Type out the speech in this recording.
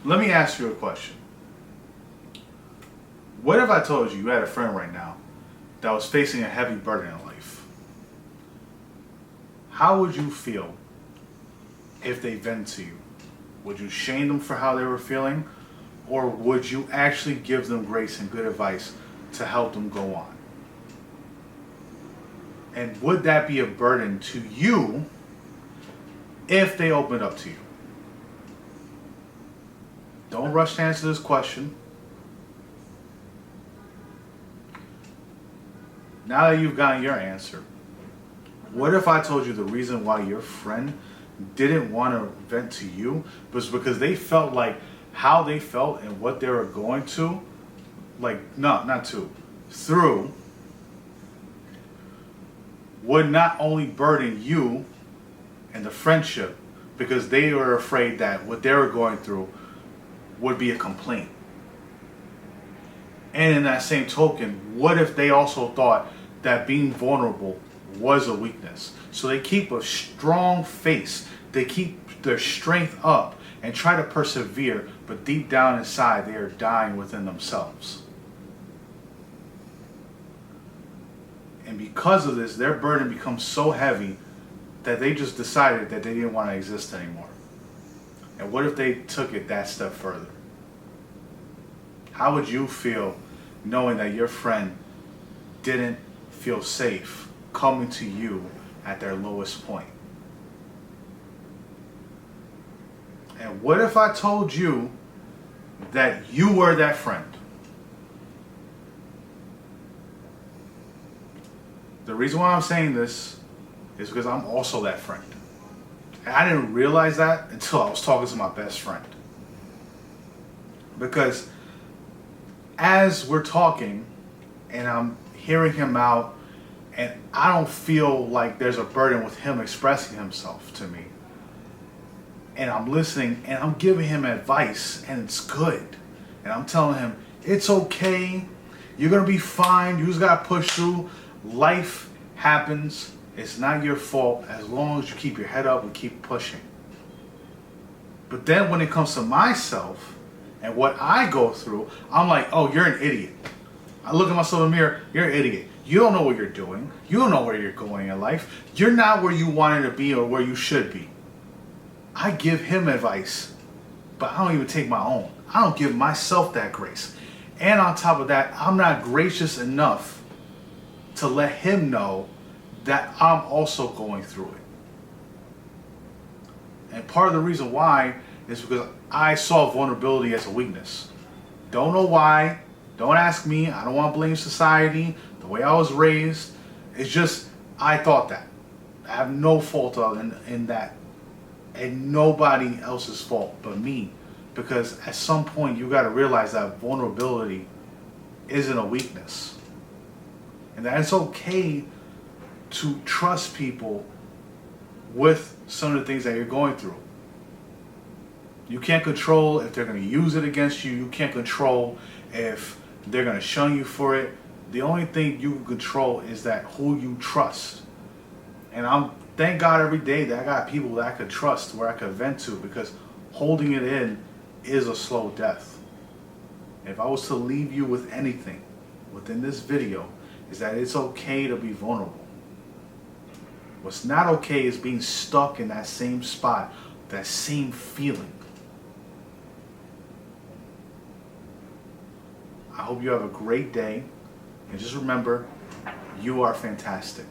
Let me ask you a question. What if I told you had a friend right now that was facing a heavy burden in life? How would you feel if they vent to you? Would you shame them for how they were feeling? Or would you actually give them grace and good advice to help them go on? And would that be a burden to you if they opened up to you? Don't rush to answer this question. Now that you've gotten your answer, what if I told you the reason why your friend didn't want to vent to you was because they felt like how they felt and what they were going to, through, would not only burden you and the friendship because they were afraid that what they were going through would be a complaint. And in that same token, what if they also thought that being vulnerable was a weakness? So they keep a strong face, they keep their strength up and try to persevere, but deep down inside they are dying within themselves. And because of this, their burden becomes so heavy that they just decided that they didn't want to exist anymore. And what if they took it that step further? How would you feel knowing that your friend didn't feel safe coming to you at their lowest point? And what if I told you that you were that friend? The reason why I'm saying this is because I'm also that friend. And I didn't realize that until I was talking to my best friend. Because as we're talking and I'm hearing him out, and I don't feel like there's a burden with him expressing himself to me. And I'm listening and I'm giving him advice and it's good. And I'm telling him, it's okay. You're going to be fine. You just got to push through. Life happens. It's not your fault as long as you keep your head up and keep pushing. But then when it comes to myself and what I go through, I'm like, oh, you're an idiot. I look at myself in the mirror, you're an idiot. You don't know what you're doing. You don't know where you're going in life. You're not where you wanted to be or where you should be. I give him advice, but I don't even take my own. I don't give myself that grace. And on top of that, I'm not gracious enough to let him know that I'm also going through it. And part of the reason why is because I saw vulnerability as a weakness. Don't know why. Don't ask me. I don't want to blame society, the way I was raised. It's just, I thought that. I have no fault in that. And nobody else's fault but me. Because at some point you got to realize that vulnerability isn't a weakness. And that it's okay to trust people with some of the things that you're going through. You can't control if they're going to use it against you. You can't control if they're going to shun you for it. The only thing you can control is that who you trust. And I'm thank God every day that I got people that I could trust, where I could vent to, because holding it in is a slow death. If I was to leave you with anything within this video, is that it's okay to be vulnerable. What's not okay is being stuck in that same spot, that same feeling. I hope you have a great day. And just remember, you are fantastic.